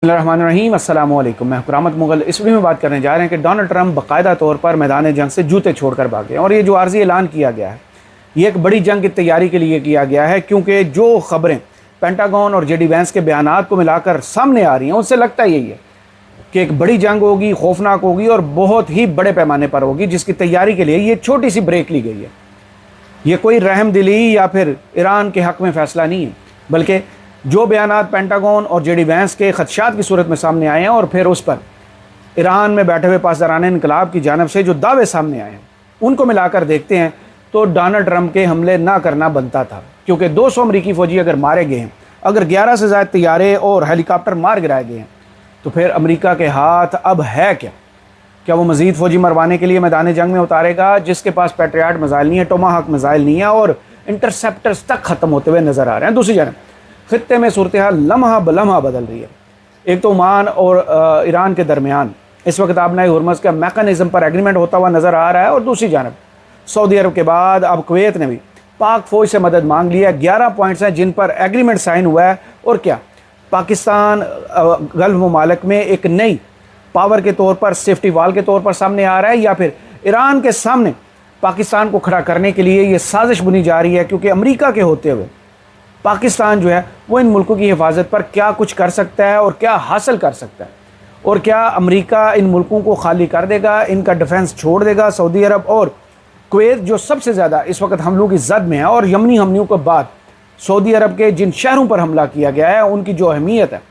बिस्मिल्लाहिर्रहमानिर्रहीम अस्सलाम वालेकुम। मैं हुकूमत मुग़ल इस वीडियो में बात करने जा रहे हैं कि डोनाल्ड ट्रंप बाकायदा तौर पर मैदान जंग से जूते छोड़कर भागे और ये जो आर्जी ऐलान किया गया है ये एक बड़ी जंग की तैयारी के लिए किया गया है, क्योंकि जो खबरें पेंटागन और जेडी वैंस के बयानात को मिलाकर सामने आ रही हैं उससे लगता यही है कि एक बड़ी जंग होगी, खौफनाक होगी और बहुत ही बड़े पैमाने पर होगी, जिसकी तैयारी के लिए ये छोटी सी ब्रेक ली गई है। ये कोई रहमदिली या फिर ईरान के हक़ में फ़ैसला नहीं है, बल्कि जो बयानात पेंटागन और जेडी वैंस के खदशात की सूरत में सामने आए हैं और फिर उस पर ईरान में बैठे हुए पासदारान इनकलाब की जानब से जो दावे सामने आए हैं उनको मिलाकर देखते हैं तो डोनाल्ड ट्रंप के हमले ना करना बनता था, क्योंकि 200 अमरीकी फ़ौजी अगर मारे गए हैं, अगर 11 से ज़्यादा तैयारे और हेलीकॉप्टर मार गिराए गए हैं, तो फिर अमरीका के हाथ अब है क्या वो मज़ीद फ़ौजी मरवाने के लिए मैदान जंग में उतारेगा, जिसके पास पैट्रियट मिसाइल नहीं है, टोमाहॉक मिसाइल नहीं है और इंटरसेप्टर्स तक ख़त्म होते हुए नज़र आ रहे हैं। दूसरी जानब खित्ते में सूरत हाल लम्हा बलम्हा बदल रही है। एक तो ओमान और ईरान के दरमियान इस वक्त आबनाए हुर्मुज़ का मैकेनिज़्म पर एग्रीमेंट होता हुआ नज़र आ रहा है, और दूसरी जानब सऊदी अरब के बाद अब कुवैत ने भी पाक फ़ौज से मदद मांग ली है। 11 पॉइंट्स हैं जिन पर एग्रीमेंट साइन हुआ है, और क्या पाकिस्तान गल्फ़ ममालिक में एक नई पावर के तौर पर, सेफ्टी वाल के तौर पर सामने आ रहा है, या फिर ईरान के सामने पाकिस्तान को खड़ा करने के लिए ये साजिश बुनी जा रही है, क्योंकि अमरीका के होते हुए पाकिस्तान जो है वो इन मुल्कों की हिफाजत पर क्या कुछ कर सकता है और क्या हासिल कर सकता है, और क्या अमरीका इन मुल्कों को खाली कर देगा, इनका डिफेंस छोड़ देगा। सऊदी अरब और कुवैत जो सबसे ज़्यादा इस वक्त हमलों की जद में है, और यमनी हमलों के बाद सऊदी अरब के जिन शहरों पर हमला किया गया है उनकी जो अहमियत है,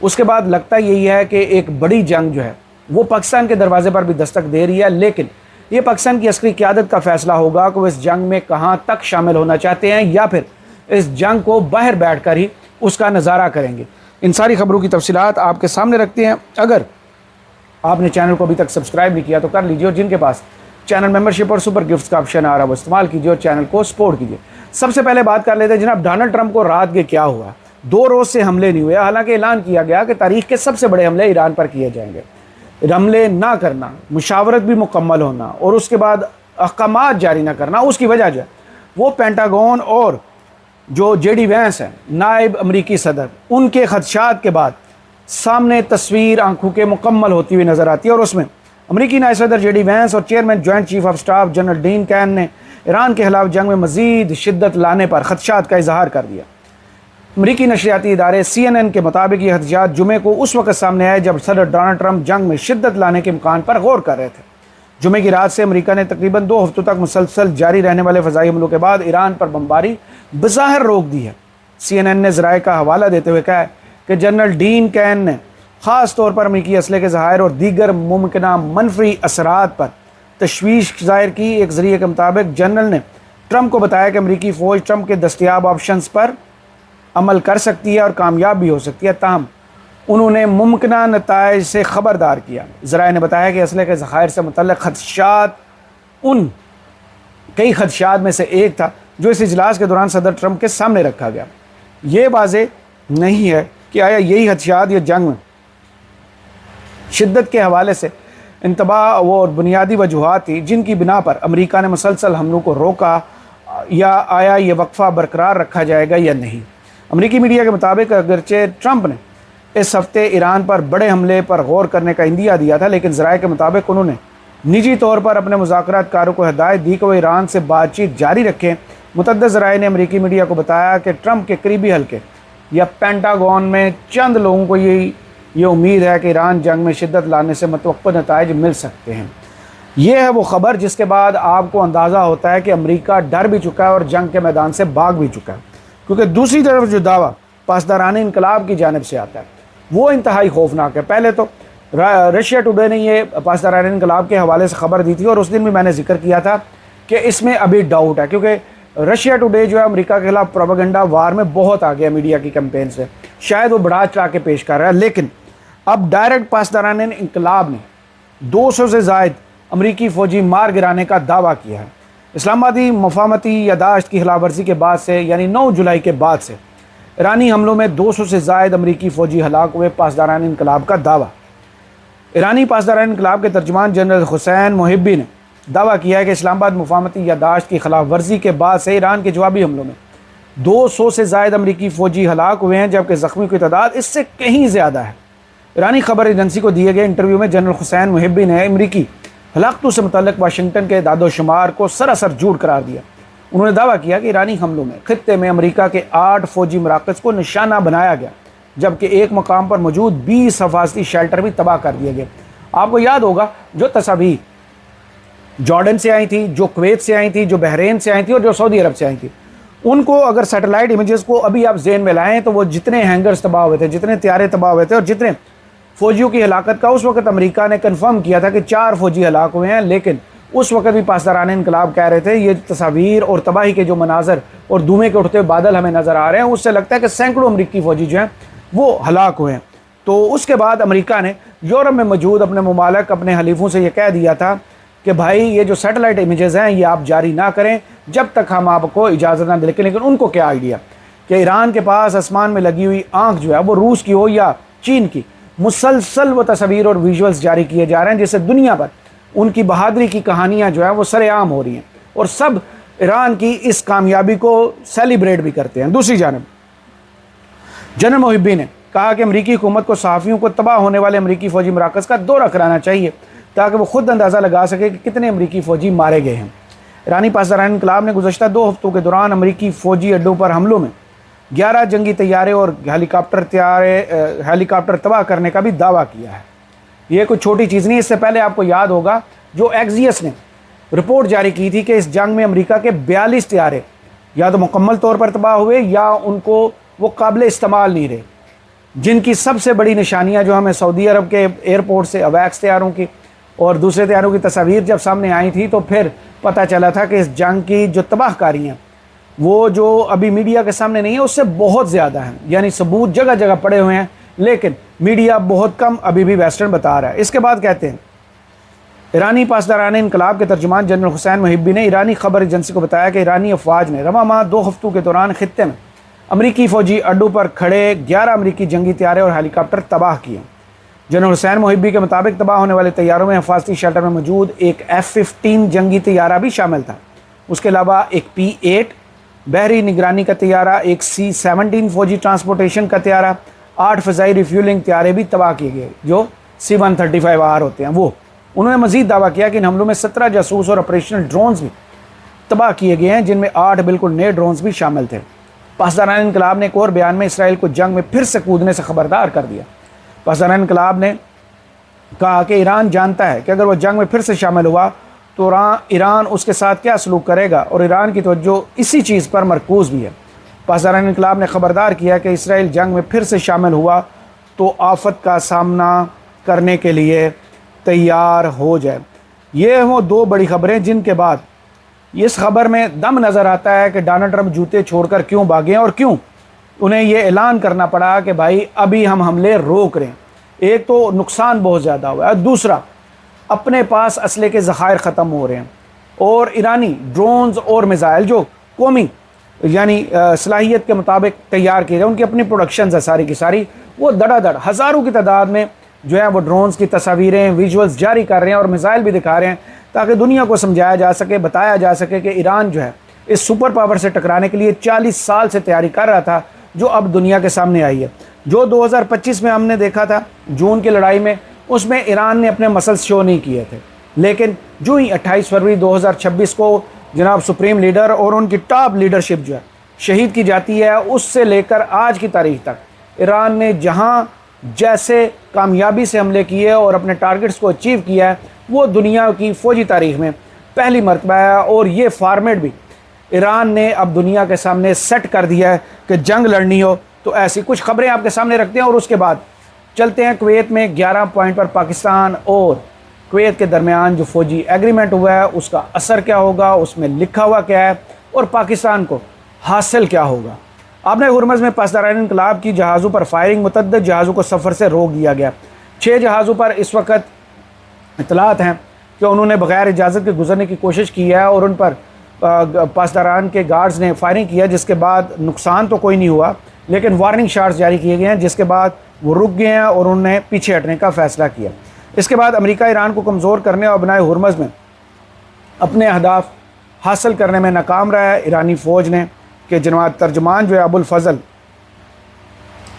उसके बाद लगता यही है कि एक बड़ी जंग जो है वो पाकिस्तान के दरवाजे पर भी दस्तक दे रही है। लेकिन ये पाकिस्तान की अस्करी क़यादत का फ़ैसला होगा कि वो इस जंग में कहाँ तक शामिल होना चाहते हैं, या फिर इस जंग को बाहर बैठ कर ही उसका नज़ारा करेंगे। इन सारी खबरों की तफसीलात आपके सामने रखते हैं। अगर आपने चैनल को अभी तक सब्सक्राइब नहीं किया तो कर लीजिए, और जिनके पास चैनल मेंबरशिप और सुपर गिफ्ट्स का ऑप्शन आ रहा है वो इस्तेमाल कीजिए और चैनल को सपोर्ट कीजिए। सबसे पहले बात कर लेते हैं जनाब डोनाल्ड ट्रंप को रात के क्या हुआ। 2 रोज़ से हमले नहीं हुए, हालांकि ऐलान किया गया कि तारीख के सबसे बड़े हमले ईरान पर किए जाएंगे। हमले ना करना, मुशावरत भी मुकम्मल होना और उसके बाद अहकामात जारी ना करना, उसकी वजह जो है वो पेंटागन और जो जेडी वैंस हैं नायब अमरीकी सदर, उनके खदशात के बाद सामने तस्वीर आंखों के मुकम्मल होती हुई नज़र आती है। और उसमें अमरीकी नायब सदर जेडी वैंस और chairman joint chief of staff general dean can ने ईरान के खिलाफ जंग में मज़ीद शिद्दत लाने पर खदशात का इजहार कर दिया। अमरीकी नशरियाती इदारे CNN के मुताबिक ये खदशात जुमे को उस वक्त सामने आए जब सदर डोनाल्ड ट्रंप जंग में शिद्दत लाने के इम्कान पर गौर कर रहे थे। जुमे की रात से अमरीका ने तकरीबन 2 हफ्तों तक मुसलसल जारी रहने वाले फ़ज़ाई हमलों के बाद ईरान पर बमबारी बज़ाहिर रोक दी है। CNN ने ज़राए का हवाला देते हुए कहा है कि जनरल डीन कैन ने ख़ास तौर पर अमरीकी असले के ज़हायर और दीगर मुमकिना मनफी असरात पर तशवीश ज़ाहिर की। एक ज़रिए के मुताबिक जनरल ने ट्रंप को बताया कि अमरीकी फ़ौज ट्रंप के दस्तियाब ऑप्शंस पर अमल कर सकती है और कामयाब भी हो सकती है, ताहम उन्होंने मुमकिना नताइज से ख़बरदार किया। ज़राए ने बताया कि असले के ज़खायर से मुतल्लिक़ खदशात उन कई खदशात में से एक था जो इस इजलास के दौरान सदर ट्रंप के सामने रखा गया। ये वाज़ेह नहीं है कि आया यही खदशात या जंग में शिद्दत के हवाले से इंतबाह और बुनियादी वजूहात थी जिनकी बिना पर अमरीका ने मुसलसल हमलों को रोका, या आया ये वक्फ़ा बरकरार रखा जाएगा या नहीं। अमरीकी मीडिया के मुताबिक अगरचे ट्रंप ने इस हफ्ते ईरान पर बड़े हमले पर गौर करने का इंदिया दिया था, लेकिन ज़राए के मुताबिक उन्होंने निजी तौर पर अपने मुज़ाकरातकारों को हिदायत दी कि वो ईरान से बातचीत जारी रखें। मुतअद्दिद ज़राए ने अमरीकी मीडिया को बताया कि ट्रंप के करीबी हल्के या पेंटागन में चंद लोगों को ये उम्मीद है कि ईरान जंग में शिद्दत लाने से मुतवक्किल नताइज मिल सकते हैं। ये है वो ख़बर जिसके बाद आपको अंदाज़ा होता है कि अमरीका डर भी चुका है और जंग के मैदान से भाग भी चुका है, क्योंकि दूसरी तरफ जो दावा पासदारान इनकलाब की जानिब से आता है वो इंतहाई खौफनाक है। पहले तो रशिया टुडे ने ये पासदारान इनकलाब के हवाले से ख़बर दी थी, और उस दिन भी मैंने जिक्र किया था कि इसमें अभी डाउट है, क्योंकि रशिया टुडे जो है अमेरिका के खिलाफ प्रोपेगेंडा वार में बहुत आ गया मीडिया की कैंपेन से, शायद वो बढ़ा चढ़ा के पेश कर रहा है। लेकिन अब डायरेक्ट पासदारान इनकलाब ने 200 से ज़ायद अमरीकी फ़ौजी मार गिराने का दावा किया है। इस्लामाबादी मफाहमती यादाश्त की खिलाफ वर्जी के बाद से, यानी 9 जुलाई के बाद से ईरानी हमलों में 200 से ज़ायद अमरीकी फ़ौजी हलाक हुए। पासदारान इनकलाब का दावा। ईरानी पासदारान इनकलाब के तर्जुमान जनरल हुसैन मोहिब्बी ने दावा किया है कि इस्लामाबाद मुफाहमती यादाश्त की खिलाफ वर्जी के बाद से ईरान के जवाबी हमलों में 200 से ज़ायद अमरीकी फ़ौजी हलाक हुए हैं, जबकि ज़ख्मी की तादाद इससे कहीं ज़्यादा है। ईरानी खबर एजेंसी को दिए गए इंटरव्यू में जनरल हुसैन मुहिब्बी ने अमरीकी हलाकतों से मुतल्लिक वाशिंगटन के दादोशुमार को सरासर झूठ करार दिया। उन्होंने दावा किया कि ईरानी हमलों में खित्ते में अमरीका के 8 फौजी मराकज़ को निशाना बनाया गया, जबकि एक मकाम पर मौजूद 20 हिफाजती शेल्टर भी तबाह कर दिए गए। आपको याद होगा जो तस्वीर जॉर्डन से आई थी, जो कुवैत से आई थी, जो बहरीन से आई थी और जो सऊदी अरब से आई थी, उनको अगर सैटेलाइट इमेजेस को अभी आप ज़हन में लाएं तो वो जितने हैंगर्स तबाह हुए थे, जितने त्यारे तबाह हुए थे और जितने फ़ौजियों की हलाकत का उस वक्त अमेरिका ने कन्फर्म किया था कि 4 फौजी हलाक हुए हैं, लेकिन उस वक्त भी पासदारान इनकलाब कह रहे थे ये तस्वीर और तबाही के जो मनाजर और धुएं के उठते हुए बादल हमें नज़र आ रहे हैं, उससे लगता है कि सैकड़ों अमरीकी फ़ौजी जो हैं वो हलाक हुए हैं। तो उसके बाद अमेरिका ने यूरोप में मौजूद अपने ममालिक, अपने हलीफों से ये कह दिया था कि भाई ये जो सैटेलाइट इमेजेस हैं ये आप जारी ना करें जब तक हम आपको इजाज़त ना दें। लेकिन उनको क्या आइडिया कि ईरान के पास आसमान में लगी हुई आंख जो है वो रूस की हो या चीन की, मुसलसल वो तस्वीर और विजुअल्स जारी किए जा रहे हैं जिससे दुनिया पर उनकी बहादुरी की कहानियाँ जो है वो सरेआम हो रही हैं और सब ईरान की इस कामयाबी को सेलिब्रेट भी करते हैं। दूसरी जानब जनरल मुहिब्बी ने कहा कि अमरीकी हुकूमत को सहाफ़ियों को तबाह होने वाले अमरीकी फ़ौजी मराकज़ का दौरा कराना चाहिए ताकि वो खुद अंदाज़ा लगा सके कि कितने अमरीकी फ़ौजी मारे गए हैं। ईरानी पासदारान इनकलाब ने गुज़श्ता 2 हफ्तों के दौरान अमरीकी फ़ौजी अड्डों पर हमलों में 11 जंगी तैयारे और हेलीकॉप्टर तबाह करने का भी दावा किया है। ये कोई छोटी चीज़ नहीं। इससे पहले आपको याद होगा जो एक्सियस ने रिपोर्ट जारी की थी कि इस जंग में अमेरिका के 42 तैयारे या तो मुकम्मल तौर पर तबाह हुए या उनको वो काबिल इस्तेमाल नहीं रहे, जिनकी सबसे बड़ी निशानियां जो हमें सऊदी अरब के एयरपोर्ट से अवैक्स तैयारों की और दूसरे तैयारों की तस्वीर जब सामने आई थी तो फिर पता चला था कि इस जंग की जो तबाहकारी हैं वो जो अभी मीडिया के सामने नहीं है उससे बहुत ज़्यादा है। यानी सबूत जगह जगह पड़े हुए हैं लेकिन मीडिया बहुत कम अभी भी वेस्टर्न बता रहा है। इसके बाद कहते हैं ईरानी पासदारान इनकलाब के तर्जुमान जनरल हुसैन मुहिब्बी ने ईरानी खबर एजेंसी को बताया कि ईरानी अफवाज ने रवा माह 2 हफ्तों के दौरान खित्ते में अमरीकी फ़ौजी अड्डों पर खड़े 11 अमरीकी जंगी तैयारे और हेलीकॉप्टर तबाह किए। जनरल हुसैन मुहिब्बी के मुताबिक तबाह होने वाले तैयारों में हिफाजती शेल्टर में मौजूद एक F-15 जंगी तैयारा भी शामिल था। उसके अलावा एक P-8 बहरी निगरानी का तैयारा, एक C-17 फ़ौजी ट्रांसपोर्टेशन का तैयारा, 8 फ़ज़ाई रिफ्यूलिंग तैयारे भी तबाह किए गए जो C-135R होते हैं वो। उन्होंने मज़ीद दावा किया कि इन हमलों में 17 जासूस और ऑपरेशनल ड्रोन्स भी तबाह किए गए हैं जिनमें 8 बिल्कुल नए ड्रोन्स भी शामिल थे। पासदारान इनकलाब ने एक और बयान में इसराइल को जंग में फिर से कूदने से खबरदार कर दिया। पासदारान इनकलाब ने कहा कि ईरान जानता है कि अगर वह जंग में फिर से शामिल हुआ तो ईरान उसके साथ क्या सलूक करेगा और ईरान की तवज्जो इसी चीज़ पर मरकूज़ भी है। पासदारान इनकलाब ने खबरदार किया कि इसराइल जंग में फिर से शामिल हुआ तो आफत का सामना करने के लिए तैयार हो जाए। ये वो 2 बड़ी खबरें जिनके बाद इस खबर में दम नज़र आता है कि डोनाल्ड ट्रंप जूते छोड़कर क्यों भागे और क्यों उन्हें ये ऐलान करना पड़ा कि भाई अभी हम हमले रोक रहे हैं। एक तो नुकसान बहुत ज़्यादा हुआ है, दूसरा अपने पास असले के ज़खायर ख़त्म हो रहे हैं और ईरानी ड्रोन्स और मिसाइल जो कौमी यानी सलाहियत के मुताबिक तैयार किए गए, उनकी अपनी प्रोडक्शन है सारी की सारी, वो धड़ाधड़ हज़ारों की तादाद में जो है वो ड्रोन्स की तस्वीरें विजुअल्स जारी कर रहे हैं और मिसाइल भी दिखा रहे हैं ताकि दुनिया को समझाया जा सके, बताया जा सके कि ईरान जो है इस सुपर पावर से टकराने के लिए 40 साल से तैयारी कर रहा था जो अब दुनिया के सामने आई है। जो 2025 में हमने देखा था जून की लड़ाई में, उसमें ईरान ने अपने मसल्स शो नहीं किए थे, लेकिन जो ही 28 फरवरी 2026 को जनाब सुप्रीम लीडर और उनकी टॉप लीडरशिप जो है शहीद की जाती है, उससे लेकर आज की तारीख तक ईरान ने जहां जैसे कामयाबी से हमले किए और अपने टारगेट्स को अचीव किया है वो दुनिया की फ़ौजी तारीख में पहली मरतबा है। और ये फॉर्मेट भी ईरान ने अब दुनिया के सामने सेट कर दिया है कि जंग लड़नी हो तो ऐसी कुछ खबरें आपके सामने रखते हैं और उसके बाद चलते हैं कुवैत में 11 पॉइंट पर पाकिस्तान और कुवैत के दरमियान जो फ़ौजी एग्रीमेंट हुआ है उसका असर क्या होगा, उसमें लिखा हुआ क्या है और पाकिस्तान को हासिल क्या होगा। आपने हुर्मुज़ में पासदारान इनकलाब की जहाज़ों पर फायरिंग, मुतअद्दिद जहाज़ों को सफ़र से रोक दिया गया। 6 जहाज़ों पर इस वक्त इतलात हैं कि उन्होंने बग़ैर इजाज़त के गुजरने की कोशिश की है और उन पर पासदारान के गार्ड्स ने फायरिंग किया, जिसके बाद नुकसान तो कोई नहीं हुआ लेकिन वार्निंग शॉट्स जारी किए गए हैं, जिसके बाद वो रुक गए हैं और उन्होंने पीछे हटने का फ़ैसला किया। इसके बाद अमेरिका ईरान को कमज़ोर करने और बनाए हुर्मुज़ में अपने अहदाफ हासिल करने में नाकाम रहा है ईरानी फ़ौज ने कि जनाब तर्जुमान जो है अबुल फजल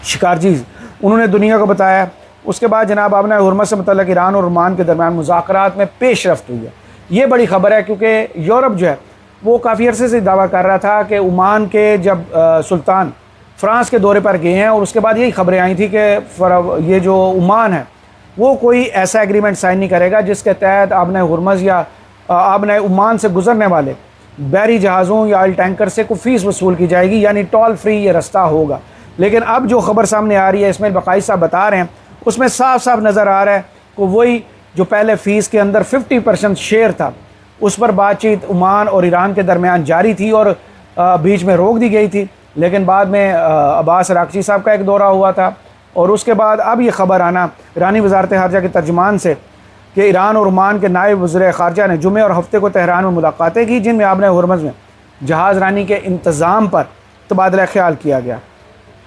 शिकारजी, उन्होंने दुनिया को बताया उसके बाद जनाब आपने हुर्मस से मतलब ईरान और ओमान के दरमियान मुज़ाकरात में पेशरफ्त हुई है। ये बड़ी ख़बर है क्योंकि यूरोप जो है वो काफ़ी अरसे से दावा कर रहा था कि ओमान के जब सुल्तान फ्रांस के दौरे पर गए हैं और उसके बाद यही खबरें आई थी कि ये जो ओमान है वो कोई ऐसा एग्रीमेंट साइन नहीं करेगा जिसके तहत आपने हुर्मस या आपने ओमान से गुजरने वाले बहरी जहाज़ों या ऑयल टैंकर से कोई फ़ीस वसूल की जाएगी, यानी टोल फ्री ये रास्ता होगा। लेकिन अब जो खबर सामने आ रही है, इसमें बकाई साहब बता रहे हैं, उसमें साफ साफ नज़र आ रहा है कि वही जो पहले फ़ीस के अंदर 50% शेयर था, उस पर बातचीत ओमान और ईरान के दरमियान जारी थी और बीच में रोक दी गई थी। लेकिन बाद में अब्बास अरागची साहब का एक दौरा हुआ था और उसके बाद अब ये ख़बर आना ईरानी वज़ारत ख़ारजा के तर्जुमान से कि ईरान और ओमान के नायब वज़ीर ख़ारजा ने जुमे और हफ्ते को तेहरान में मुलाकातें की, जिनमें आपने हुर्मस में जहाज़ रानी के इंतज़ाम पर तबादला ख्याल किया गया।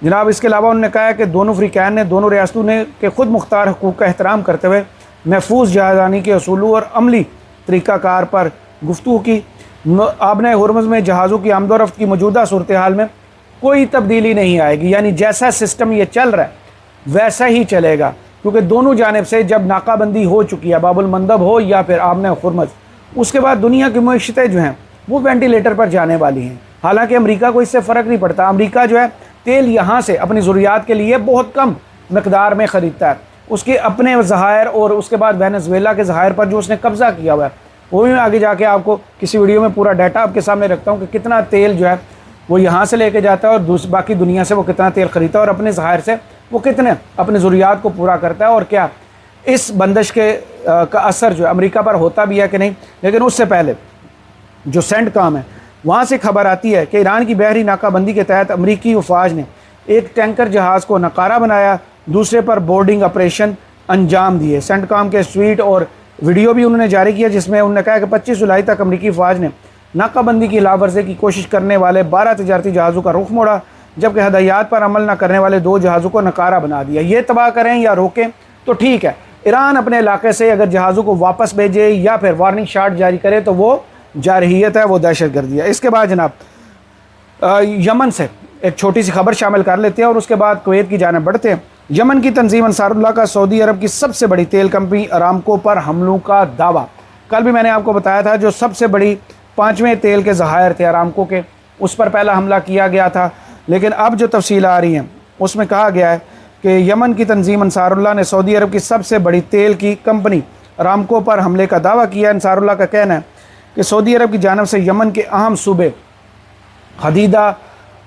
जनाब इसके अलावा उन्होंने कहा कि दोनों फ़रीक़ैन ने दोनों रियासतों ने के ख़ुद मुख्तार हकूक़ का एहतराम करते हुए महफूज जहाज़ रानी के असूलों और अमली तरीक़ाकार पर गुफ्तगू की। आपने हुर्मस में जहाज़ों की आमदोरफ्त की मौजूदा सूरत हाल में कोई तब्दीली नहीं आएगी, यानी जैसा सिस्टम ये चल रहा है वैसा ही चलेगा, क्योंकि दोनों जानिब से जब नाकाबंदी हो चुकी है, बाबुल मंदब हो या फिर आमने हुर्मस, उसके बाद दुनिया की मईशतें जो हैं वो वेंटिलेटर पर जाने वाली हैं। हालांकि अमेरिका को इससे फ़र्क नहीं पड़ता। अमेरिका जो है तेल यहाँ से अपनी ज़रूरियात के लिए बहुत कम मकदार में ख़रीदता है। उसके अपने ज़हायर और उसके बाद वेनेज़ुएला के ज़हायर पर जो उसने कब्ज़ा किया हुआ है, वो भी मैं आगे जाके आपको किसी वीडियो में पूरा डाटा आपके सामने रखता हूँ कि कितना तेल जो है वो यहाँ से लेके जाता है और बाकी दुनिया से वो कितना तेल ख़रीदता है और अपने ज़हायर से वो कितने अपनी ज़रूरियात को पूरा करता है, और क्या इस बंदिश के का असर जो है अमेरिका पर होता भी है कि नहीं। लेकिन उससे पहले जो सेंटकॉम है वहाँ से खबर आती है कि ईरान की बहरी नाकाबंदी के तहत अमरीकी अफवाज ने एक टैंकर जहाज़ को नकारा बनाया, दूसरे पर बोर्डिंग ऑपरेशन अंजाम दिए। सेंटकॉम के ट्वीट और वीडियो भी उन्होंने जारी किया जिसमें उन्होंने कहा कि 25 जुलाई तक अमरीकी अफवाज ने नाकाबंदी की खिलाफवर्जी की कोशिश करने वाले 12 तजारती जहाज़ों का रुख मोड़ा, जबकि हदायत पर अमल न करने वाले 2 जहाज़ों को नकारा बना दिया। ये तबाह करें या रोकें तो ठीक है, ईरान अपने इलाके से अगर जहाज़ों को वापस भेजे या फिर वार्निंग शॉट जारी करे तो वो जारहियत है, वो दहशत गर्दी है। इसके बाद जनाब यमन से एक छोटी सी खबर शामिल कर लेते हैं और उसके बाद कुवैत की जानिब बढ़ते हैं। यमन की तंजीम अंसारुल्लाह का सऊदी अरब की सबसे बड़ी तेल कंपनी अरामको पर हमलों का दावा। कल भी मैंने आपको बताया था जो सबसे बड़ी 5वें तेल के ज़हायर थे अरामको के, उस पर पहला हमला किया गया था। लेकिन अब जो तफसील आ रही हैं उसमें कहा गया है कि यमन की तंजीम अंसारुल्लाह ने सऊदी अरब की सबसे बड़ी तेल की कंपनी अरामको पर हमले का दावा किया। अंसारुल्लाह का कहना है कि सऊदी अरब की जानिब से यमन के अहम सूबे हदीदा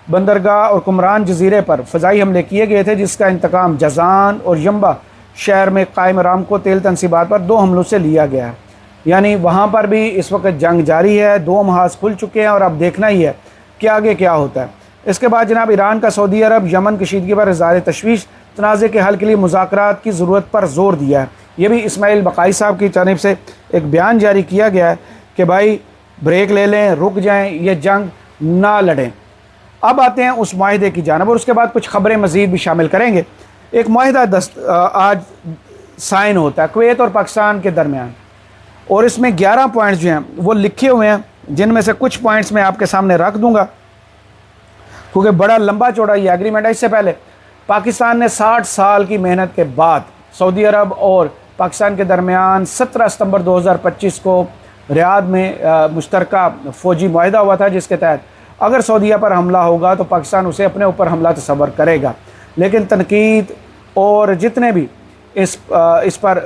बंदरगाह और कुमरान जजीरे पर फ़ज़ाई हमले किए गए थे, जिसका इंतकाम जज़ान और यम्बा शहर में कायम अरामको तेल तनसीबात पर 2 हमलों से लिया गया है। यानी वहाँ पर भी इस वक्त जंग जारी है, 2 महाज खुल चुके हैं और अब देखना ही है कि आगे क्या होता है। इसके बाद जनाब ईरान का सऊदी अरब यमन कशीदगी पर इज़हार तशवीश तनाज़े के हल के लिए मुज़ाकरात की ज़रूरत पर ज़ोर दिया है। ये भी इस्माइल बकाई साहब की जानिब से एक बयान जारी किया गया है कि भाई ब्रेक ले लें, रुक जाएँ, ये जंग ना लड़ें। अब आते हैं उस माहिदे की जानिब और उसके बाद कुछ ख़बरें मज़ीद भी शामिल करेंगे। एक माहिदा आज साइन होता है कुवैत और पाकिस्तान के दरमियान और इसमें 11 पॉइंट्स जो हैं वो लिखे हुए हैं, जिनमें से कुछ पॉइंट्स मैं आपके सामने रख दूंगा क्योंकि बड़ा लंबा चौड़ा ये एग्रीमेंट है। इससे पहले पाकिस्तान ने 60 साल की मेहनत के बाद सऊदी अरब और पाकिस्तान के दरमियान 17 सितंबर 2025 को रियाद में मुश्तरका फ़ौजी मुआहिदा हुआ था, जिसके तहत अगर सऊदीया पर हमला होगा तो पाकिस्तान उसे अपने ऊपर हमला तसव्वुर करेगा। लेकिन तनकीद और जितने भी इस पर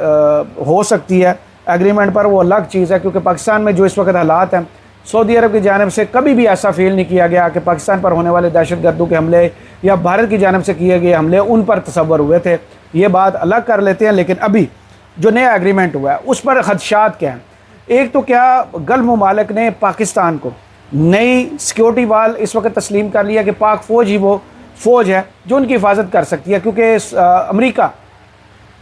हो सकती है एग्रीमेंट पर, वो अलग चीज़ है, क्योंकि पाकिस्तान में जो इस वक्त हालात हैं, सऊदी अरब की जानिब से कभी भी ऐसा फील नहीं किया गया कि पाकिस्तान पर होने वाले दहशतगर्दों के हमले या भारत की जानिब से किए गए हमले उन पर तसव्वुर हुए थे। ये बात अलग कर लेते हैं। लेकिन अभी जो नया एग्रीमेंट हुआ है उस पर खदशात क्या हैं। एक तो क्या गल्फ ममालिक ने पाकिस्तान को नई सिक्योरिटी वाल इस वक्त तस्लीम कर लिया कि पाक फ़ौज ही वो फ़ौज है जो उनकी हिफाजत कर सकती है, क्योंकि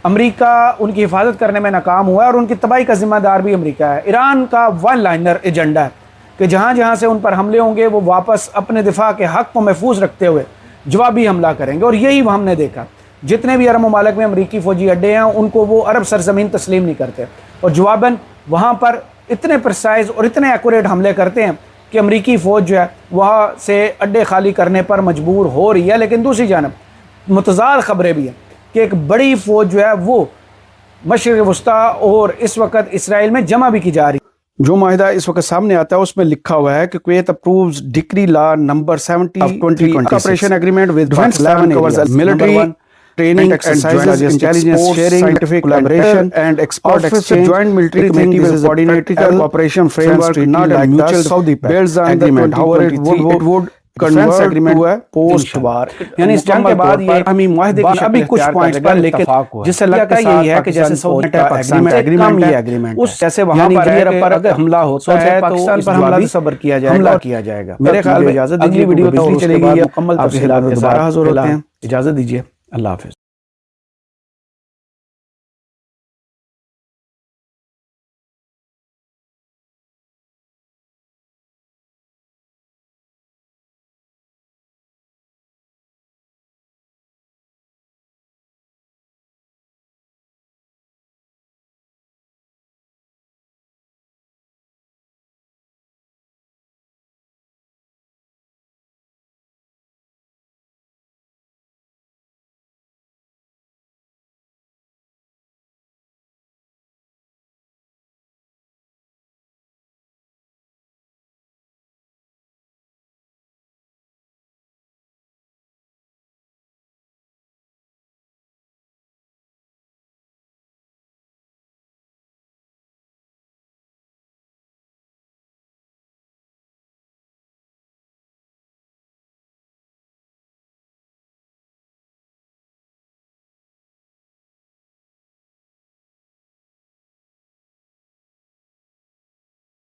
अमेरिका उनकी हिफाजत करने में नाकाम हुआ है और उनकी तबाही का ज़िम्मेदार भी अमेरिका है। ईरान का वन लाइनर एजेंडा है कि जहाँ जहाँ से उन पर हमले होंगे वो वापस अपने दिफा के हक़ को महफूज रखते हुए जवाबी हमला करेंगे। और यही हमने देखा, जितने भी अरब ममालिक में अमरीकी फ़ौजी अड्डे हैं उनको वो अरब सरजमीन तस्लीम नहीं करते और जवाबन वहाँ पर इतने प्रिसाइज और इतने एक्यूरेट हमले करते हैं कि अमरीकी फ़ौज जो है वहाँ से अड्डे खाली करने पर मजबूर हो रही है। लेकिन दूसरी जानब मुतज़ाद ख़बरें भी हैं कि एक बड़ी फ़ौज जो है वो मशरिक़ वस्ता और इस वक्त इसराइल में जमा भी की जा रही है। जो माहिदा इस वक्त सामने आता है उसमें लिखा हुआ है कि Kuwait approves decree law number 70 of 2026 operation agreement with Pakistan covers military training exercises, intelligence sharing, scientific collaboration and export exchange. Joint military committee will coordinate cooperation framework not like mutual Saudi based on the agreement. However, it would defence agreement हुआ है post वार, यानी इस जंग के बाद ये हमी मुआहदे की अभी कुछ पॉइंट्स पर, लेकिन जिससे लगता है यही है कि जैसे सऊदी एग्रीमेंट उस जैसे वहां पर अगर हमला होता है तो पाकिस्तान पर हमला भी सब्र किया जाएगा। मेरे ख्याल में इजाजत दीजिए, वीडियो तो चलेगी मुकम्मल तफसीलात के साथ हाजिर होते हैं। इजाजत दीजिए, अल्लाह हाफिज।